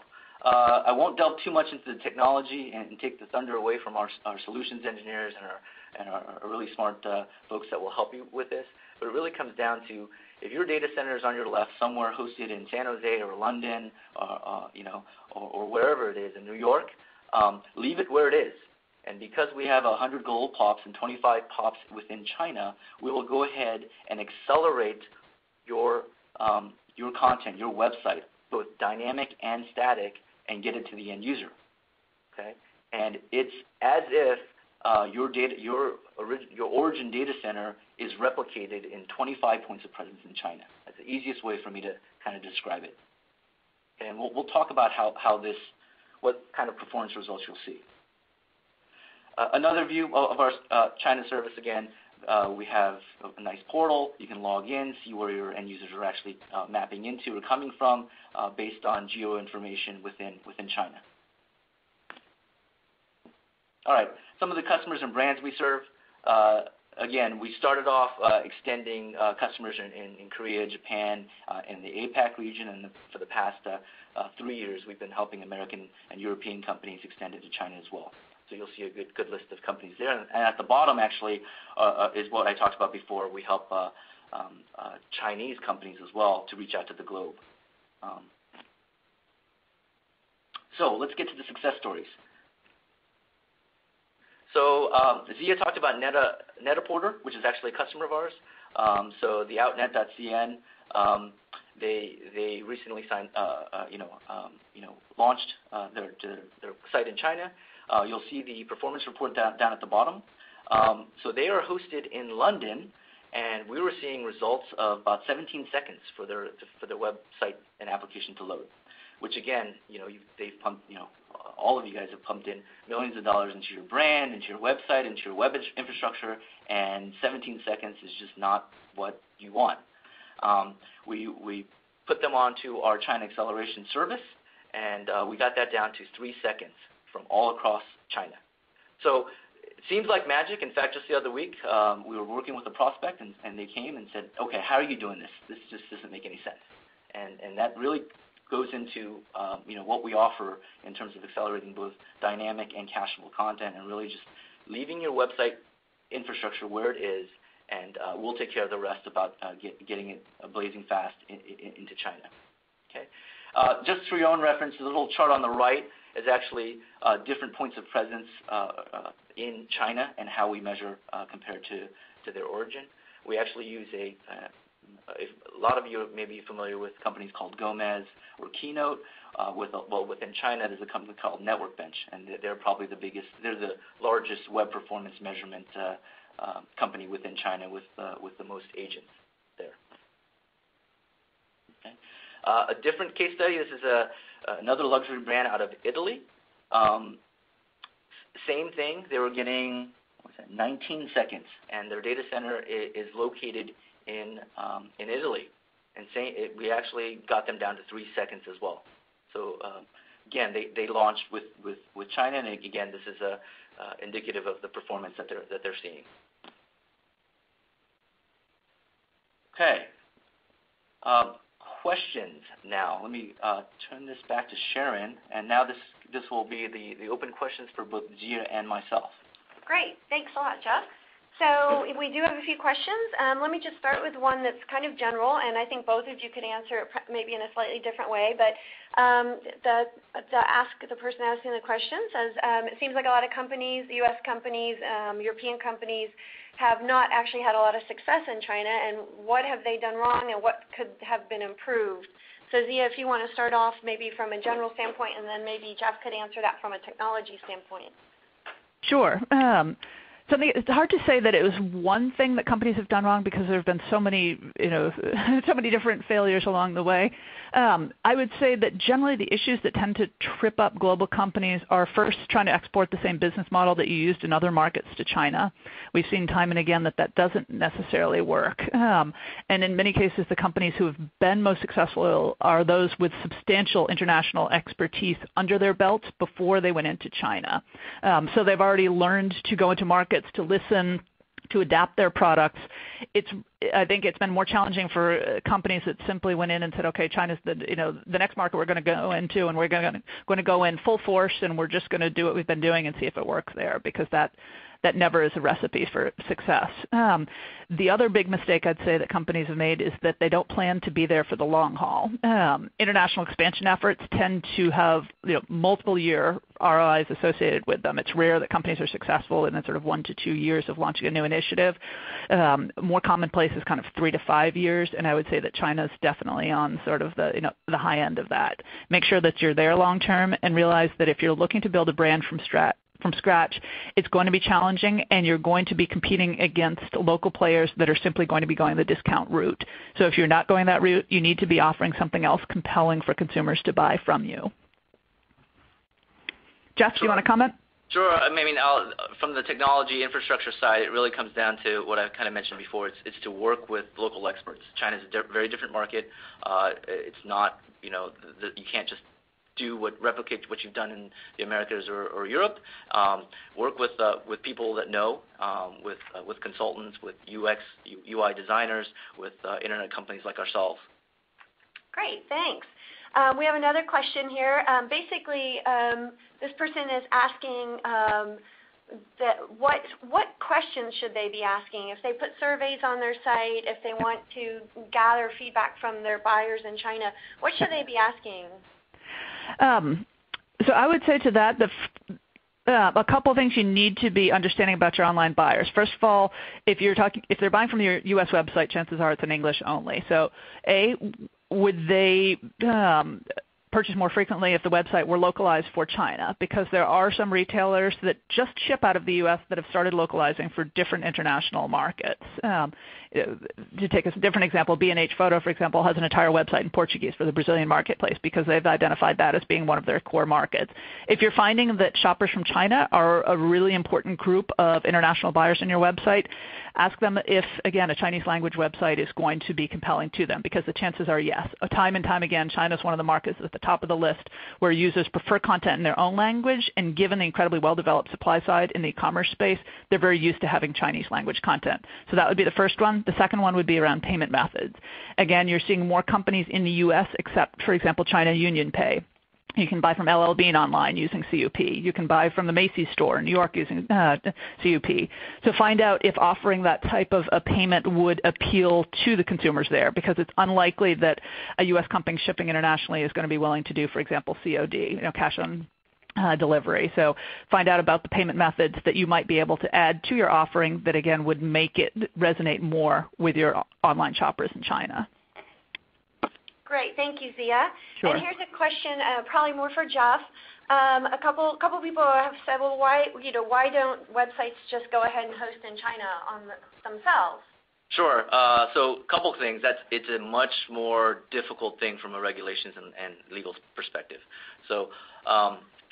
I won't delve too much into the technology and take the thunder away from our solutions engineers and our really smart folks that will help you with this. But it really comes down to, if your data center is on your left, somewhere hosted in San Jose or London, or wherever it is in New York, leave it where it is. And because we have 100 global POPs and 25 POPs within China, we will go ahead and accelerate your content, your website, both dynamic and static, and get it to the end user. Okay, and it's as if your origin data center is replicated in 25 points of presence in China. That's the easiest way for me to kind of describe it. And we'll talk about what kind of performance results you'll see. Another view of our China service, again, we have a nice portal. You can log in, see where your end users are actually mapping into or coming from based on geo information within China. All right, some of the customers and brands we serve. Again, we started off extending customers in Korea, Japan, and the APAC region, and for the past 3 years, we've been helping American and European companies extend it to China as well. So you'll see a good list of companies there. And at the bottom, actually, is what I talked about before. We help Chinese companies as well to reach out to the globe. So let's get to the success stories. So Zia talked about Net-a-Porter, which is actually a customer of ours. So the Outnet.cn, they recently launched their site in China. You'll see the performance report down at the bottom. So they are hosted in London, and we were seeing results of about 17 seconds for their website and application to load, which again, they've pumped, all of you guys have pumped in millions of dollars into your brand, into your website, into your web infrastructure, and 17 seconds is just not what you want. We put them onto our China acceleration service, and we got that down to 3 seconds from all across China. So it seems like magic. In fact, just the other week, we were working with a prospect, and they came and said, okay, how are you doing this? This just doesn't make any sense. And that really goes into what we offer in terms of accelerating both dynamic and cacheable content, and really just leaving your website infrastructure where it is, and we'll take care of the rest about getting it blazing fast into China. Okay. Just for your own reference, the little chart on the right is actually different points of presence in China and how we measure compared to their origin. We actually use a lot of you may be familiar with companies called Gomez or Keynote. Within China, there's a company called Network Bench, and they're probably the biggest. They're the largest web performance measurement company within China with the most agents there. Okay. A different case study, this is another luxury brand out of Italy. Same thing, they were getting 19 seconds, and their data center is located in Italy. And we actually got them down to 3 seconds as well. So again, they launched with China, and again, this is indicative of the performance that they're seeing. Okay. Questions now. Let me turn this back to Sharon, and now this will be the open questions for both Zia and myself. Great. Thanks a lot, Jeff. So we do have a few questions. Let me just start with one that's kind of general, and I think both of you could answer it maybe in a slightly different way. But the person asking the question says, it seems like a lot of companies, U.S. companies, European companies, have not actually had a lot of success in China, and what have they done wrong, and what could have been improved? So Zia, if you want to start off maybe from a general standpoint, and then maybe Jeff could answer that from a technology standpoint. Sure. It's hard to say that it was one thing that companies have done wrong because there have been so many, so many different failures along the way. I would say that generally the issues that tend to trip up global companies are first trying to export the same business model that you used in other markets to China. We've seen time and again that doesn't necessarily work. And in many cases, the companies who have been most successful are those with substantial international expertise under their belts before they went into China. So they've already learned to go into markets, to listen, to adapt their products. I think it's been more challenging for companies that simply went in and said, okay, China's the next market we're going to go into, and we're going to go in full force, and we're just going to do what we've been doing and see if it works there, because that never is a recipe for success. The other big mistake I'd say that companies have made is that they don't plan to be there for the long haul. International expansion efforts tend to have multiple year ROIs associated with them. It's rare that companies are successful in sort of 1 to 2 years of launching a new initiative. More commonplace is kind of 3 to 5 years, and I would say that China's definitely on sort of the high end of that. Make sure that you're there long term, and realize that if you're looking to build a brand from scratch, it's going to be challenging, and you're going to be competing against local players that are simply going to be going the discount route. So if you're not going that route, you need to be offering something else compelling for consumers to buy from you. Jeff, do you want to comment? Sure. I mean, from the technology infrastructure side, it really comes down to what I kind of mentioned before. It's to work with local experts. China's a very different market. It's not, you can't just replicate what you've done in the Americas or Europe. Work with people that know, with consultants, with UX, UI designers, with internet companies like ourselves. Great, thanks. We have another question here. Basically, this person is asking that what questions should they be asking? If they put surveys on their site, if they want to gather feedback from their buyers in China, what should they be asking? So I would say to that, a couple of things you need to be understanding about your online buyers. First of all, if they're buying from your U.S. website, chances are it's in English only. So would they purchase more frequently if the website were localized for China? Because there are some retailers that just ship out of the U.S. that have started localizing for different international markets. To take a different example, B&H Photo, for example, has an entire website in Portuguese for the Brazilian marketplace because they've identified that as being one of their core markets. If you're finding that shoppers from China are a really important group of international buyers on your website, ask them if, again, a Chinese language website is going to be compelling to them, because the chances are yes. Time and time again, China is one of the markets at the top of the list where users prefer content in their own language, and given the incredibly well-developed supply side in the e-commerce space, they're very used to having Chinese language content. So that would be the first one. The second one would be around payment methods. Again, you're seeing more companies in the U.S. accept, for example, China Union Pay. You can buy from LL Bean online using CUP. You can buy from the Macy's store in New York using CUP. So find out if offering that type of a payment would appeal to the consumers there, because it's unlikely that a U.S. company shipping internationally is going to be willing to do, for example, COD, cash on delivery. So find out about the payment methods that you might be able to add to your offering that, again, would make it resonate more with your online shoppers in China. Great, thank you, Zia. Sure. And here's a question, probably more for Jeff. A couple people have said, well, why don't websites just go ahead and host in China themselves? Sure. So a couple things. It's a much more difficult thing from a regulations and legal perspective. So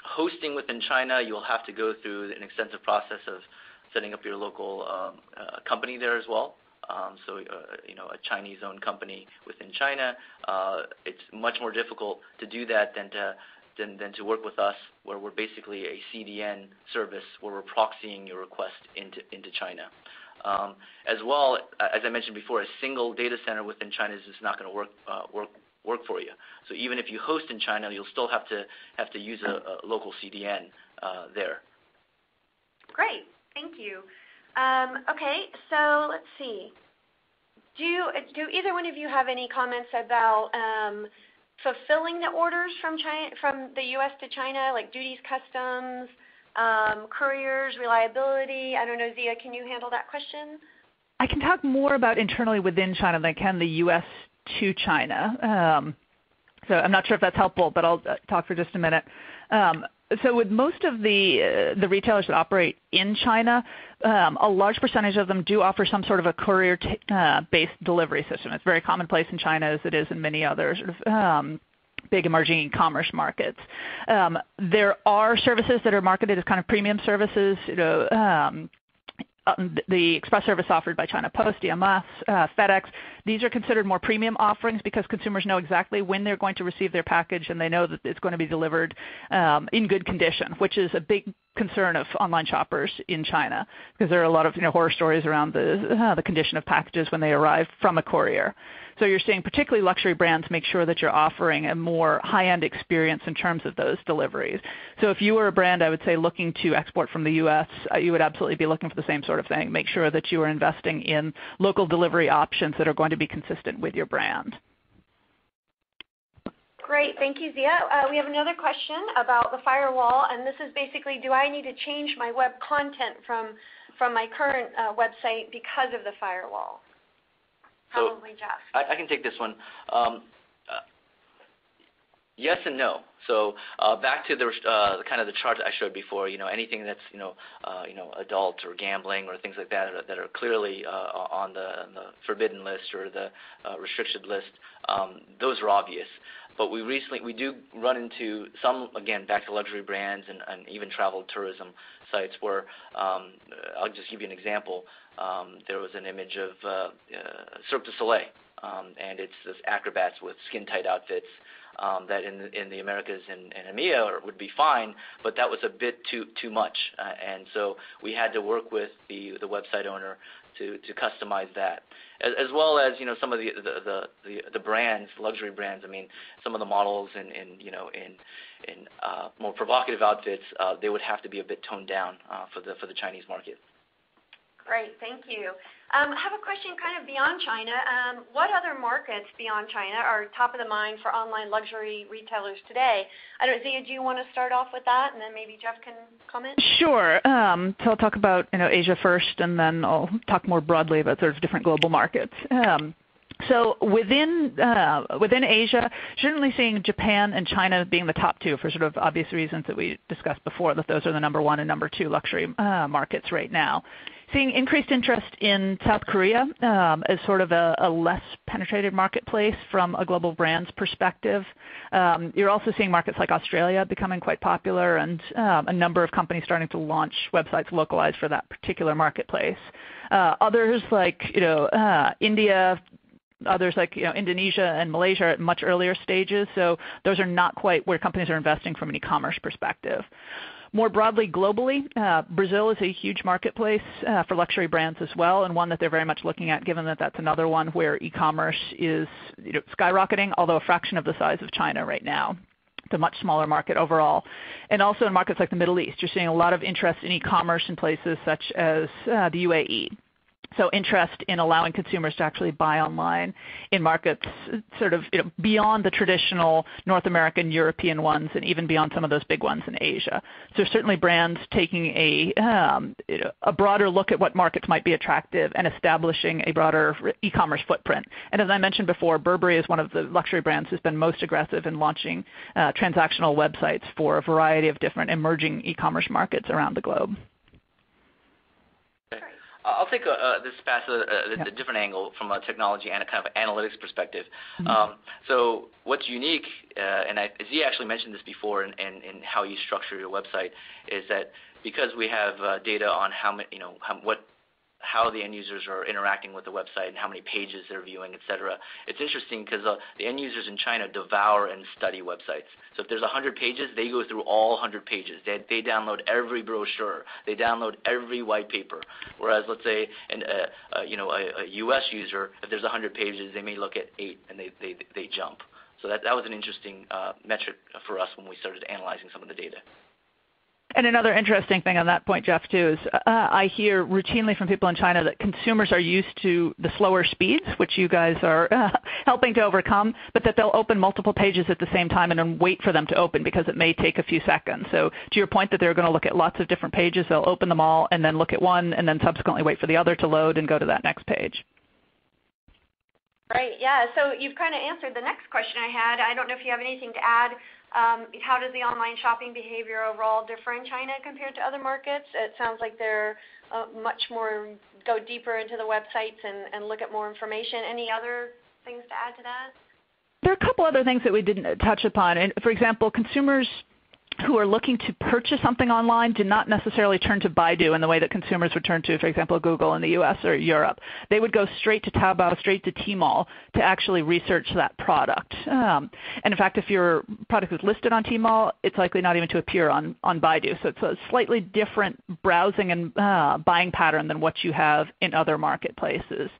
hosting within China, you'll have to go through an extensive process of setting up your local company there as well. So a Chinese-owned company within China. It's much more difficult to do that than to work with us, where we're basically a CDN service where we're proxying your request into China. As well, as I mentioned before, a single data center within China is just not going to work for you. So even if you host in China, you'll still have to use a local CDN there. Great, thank you. Okay, so let's see. Do either one of you have any comments about fulfilling the orders from the U.S. to China, like duties, customs, couriers, reliability? I don't know, Zia, can you handle that question? I can talk more about internally within China than I can the U.S. to China. So I'm not sure if that's helpful, but I'll talk for just a minute. So with most of the retailers that operate in China, a large percentage of them do offer some sort of a courier-based delivery system. It's very commonplace in China as it is in many other sort of big emerging e-commerce markets. There are services that are marketed as kind of premium services, the express service offered by China Post, DMS, FedEx. These are considered more premium offerings because consumers know exactly when they're going to receive their package and they know that it's going to be delivered in good condition, which is a big concern of online shoppers in China because there are a lot of horror stories around the condition of packages when they arrive from a courier. So you're seeing particularly luxury brands make sure that you're offering a more high-end experience in terms of those deliveries. So if you were a brand, I would say, looking to export from the U.S., you would absolutely be looking for the same sort of thing. Make sure that you are investing in local delivery options that are going to be consistent with your brand. Great, thank you, Zia. We have another question about the firewall, and this is basically, do I need to change my web content from my current website because of the firewall? Probably Jeff. I can take this one. Yes and no. So back to the kind of the chart I showed before. Anything that's adult or gambling or things like that are clearly on the forbidden list or the restricted list. Those are obvious. But we do run into some, again, back to luxury brands and even travel tourism sites where I'll just give you an example. There was an image of Cirque du Soleil, and it's this acrobats with skin-tight outfits that in the Americas and EMEA would be fine, but that was a bit too much, and so we had to work with the website owner to customize that, as well as some of the brands, luxury brands. I mean, some of the models in more provocative outfits, they would have to be a bit toned down for the Chinese market. Great, thank you. I have a question kind of beyond China. What other markets beyond China are top of the mind for online luxury retailers today? I don't know, Zia, do you want to start off with that, and then maybe Jeff can comment? Sure. So I'll talk about Asia first, and then I'll talk more broadly about sort of different global markets. So within Asia, certainly seeing Japan and China being the top two for sort of obvious reasons that we discussed before, that those are the number one and number two luxury markets right now. Seeing increased interest in South Korea as sort of a less penetrated marketplace from a global brand's perspective. You're also seeing markets like Australia becoming quite popular, and a number of companies starting to launch websites localized for that particular marketplace. Others like India, others like Indonesia and Malaysia are at much earlier stages, so those are not quite where companies are investing from an e-commerce perspective. More broadly, globally, Brazil is a huge marketplace for luxury brands as well, and one that they're very much looking at, given that that's another one where e-commerce is skyrocketing, although a fraction of the size of China right now. It's a much smaller market overall. And also in markets like the Middle East, you're seeing a lot of interest in e-commerce in places such as the UAE. So interest in allowing consumers to actually buy online in markets sort of beyond the traditional North American, European ones, and even beyond some of those big ones in Asia. So certainly brands taking a broader look at what markets might be attractive and establishing a broader e-commerce footprint. And as I mentioned before, Burberry is one of the luxury brands who's been most aggressive in launching transactional websites for a variety of different emerging e-commerce markets around the globe. I'll take this past a different angle from a technology and a kind of analytics perspective. So what's unique, and Z actually mentioned this before in how you structure your website, is that because we have data on how the end users are interacting with the website and how many pages they're viewing, et cetera. It's interesting because the end users in China devour and study websites. So if there's 100 pages, they go through all 100 pages. They download every brochure. They download every white paper. Whereas, let's say, a U.S. user, if there's 100 pages, they may look at 8 and they jump. So that was an interesting metric for us when we started analyzing some of the data. And another interesting thing on that point, Jeff, too, is I hear routinely from people in China that consumers are used to the slower speeds, which you guys are helping to overcome, but that they'll open multiple pages at the same time and then wait for them to open because it may take a few seconds. So to your point that they're going to look at lots of different pages, they'll open them all and then look at one and then subsequently wait for the other to load and go to that next page. Right, yeah. So you've kind of answered the next question I had. I don't know if you have anything to add. How does the online shopping behavior overall differ in China compared to other markets? It sounds like they're much more, go deeper into the websites and look at more information. Any other things to add to that? There are a couple other things that we didn't touch upon. And for example, consumers who are looking to purchase something online do not necessarily turn to Baidu in the way that consumers would turn to, for example, Google in the U.S. or Europe. They would go straight to Taobao, straight to Tmall to actually research that product. And in fact, if your product is listed on Tmall, it's likely not even to appear on Baidu. So it's a slightly different browsing and buying pattern than what you have in other marketplaces.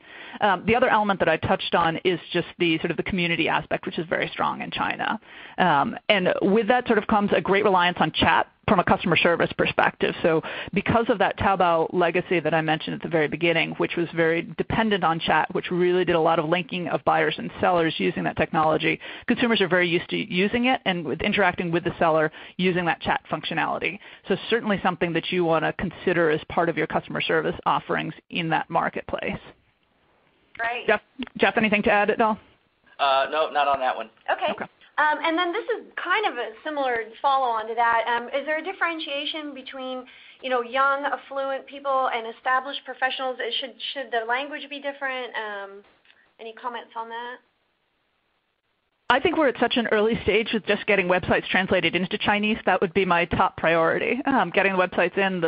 The other element that I touched on is just the sort of the community aspect, which is very strong in China. And with that sort of comes a great reliance on chat from a customer service perspective. So because of that Taobao legacy that I mentioned at the very beginning, which was very dependent on chat, which really did a lot of linking of buyers and sellers using that technology, consumers are very used to using it and with interacting with the seller using that chat functionality. So certainly something that you want to consider as part of your customer service offerings in that marketplace. Right. Jeff, anything to add at all? No, not on that one. Okay. And then this is kind of a similar follow-on to that. Is there a differentiation between, young, affluent people and established professionals? Should the language be different? Any comments on that? I think we're at such an early stage with just getting websites translated into Chinese. That would be my top priority. Getting the websites in,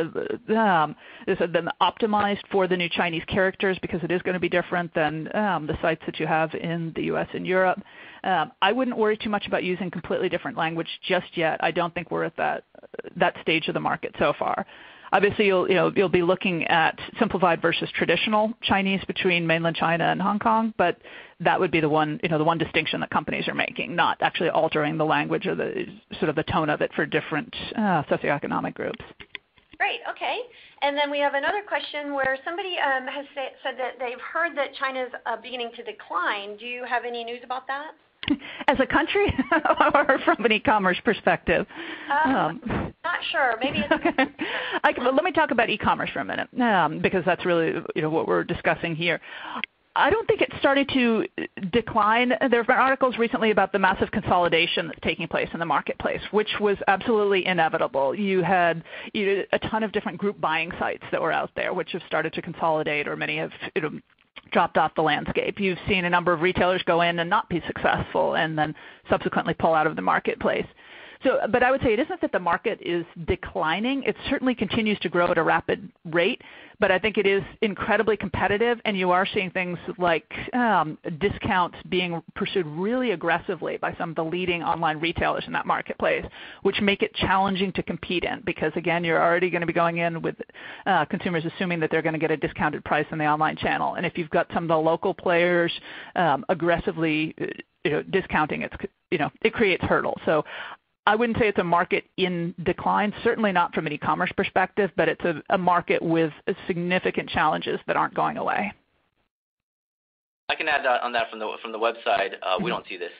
then optimized for the new Chinese characters because it is going to be different than the sites that you have in the U.S. and Europe. I wouldn't worry too much about using completely different language just yet. I don't think we're at that stage of the market so far. Obviously, you'll be looking at simplified versus traditional Chinese between mainland China and Hong Kong, but that would be the one distinction that companies are making, not actually altering the language or the sort of the tone of it for different socioeconomic groups. Great. Okay. And then we have another question where somebody has said that they've heard that China's beginning to decline. Do you have any news about that? As a country or from an e-commerce perspective? Not sure. Maybe it's let me talk about e-commerce for a minute because that's really what we're discussing here. I don't think it's started to decline. There have been articles recently about the massive consolidation that's taking place in the marketplace, which was absolutely inevitable. You had a ton of different group buying sites that were out there, which have started to consolidate, or many have dropped off the landscape. You've seen a number of retailers go in and not be successful and then subsequently pull out of the marketplace. But I would say it isn't that the market is declining. It certainly continues to grow at a rapid rate, but I think it is incredibly competitive, and you are seeing things like discounts being pursued really aggressively by some of the leading online retailers in that marketplace, which make it challenging to compete in because, again, you're already going to be going in with consumers assuming that they're going to get a discounted price in the online channel. And if you've got some of the local players aggressively discounting, it creates hurdles. So I wouldn't say it's a market in decline, certainly not from an e-commerce perspective, but it's a market with significant challenges that aren't going away. I can add on that from the website. We don't see this.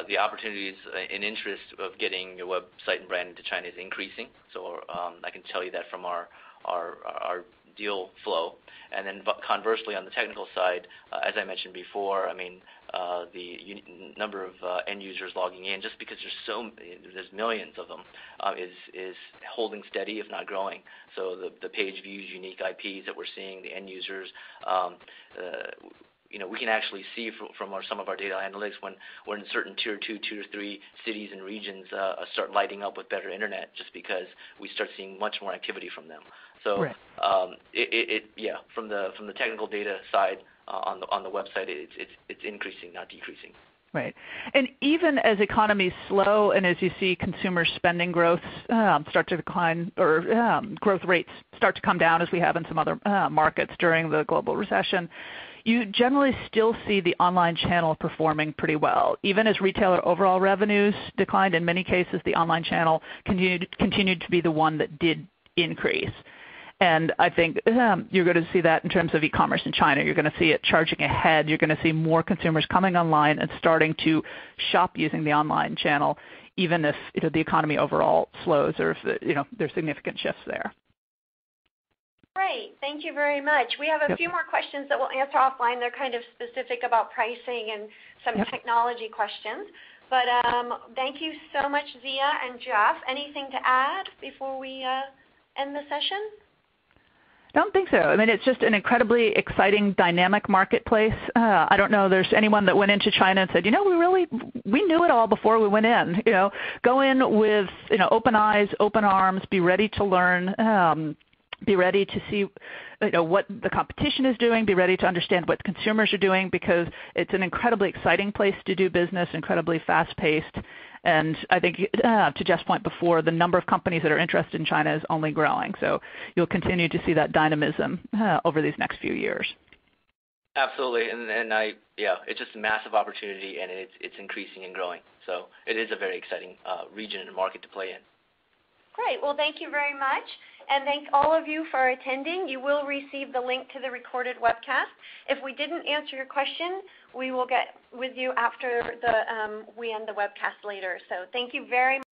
the opportunities and interest of getting your website and brand into China is increasing. So I can tell you that from our deal flow. And then conversely, on the technical side, as I mentioned before, I mean, the number of end users logging in, just because there's millions of them, is holding steady, if not growing. So the page views, unique IPs that we're seeing, the end users, we can actually see from some of our data analytics when certain tier 2, tier 3 cities and regions start lighting up with better internet, just because we start seeing much more activity from them. So right. From the technical data side on the website, it's increasing, not decreasing. Right. And even as economies slow and as you see consumer spending growth start to decline, or growth rates start to come down, as we have in some other markets during the global recession, you generally still see the online channel performing pretty well. Even as retailer overall revenues declined, in many cases the online channel continued to be the one that did increase. And I think you're going to see that in terms of e-commerce in China. You're going to see it charging ahead. You're going to see more consumers coming online and starting to shop using the online channel, even if the economy overall slows or if there's significant shifts there. Great. Thank you very much. We have a few more questions that we'll answer offline. They're kind of specific about pricing and some technology questions. But thank you so much, Zia and Jeff. Anything to add before we end the session? I don't think so. I mean, it's just an incredibly exciting, dynamic marketplace. I don't know there's anyone that went into China and said, we knew it all before we went in. Go in with open eyes, open arms, be ready to learn, be ready to see what the competition is doing, be ready to understand what consumers are doing, because it's an incredibly exciting place to do business, incredibly fast-paced. And I think, to Jeff's point before, the number of companies that are interested in China is only growing. So you'll continue to see that dynamism over these next few years. Absolutely, and it's just a massive opportunity, and it's increasing and growing. So it is a very exciting region and market to play in. Great. Well, thank you very much. And thank all of you for attending. You will receive the link to the recorded webcast. If we didn't answer your question, we will get with you after we end the webcast later. So thank you very much.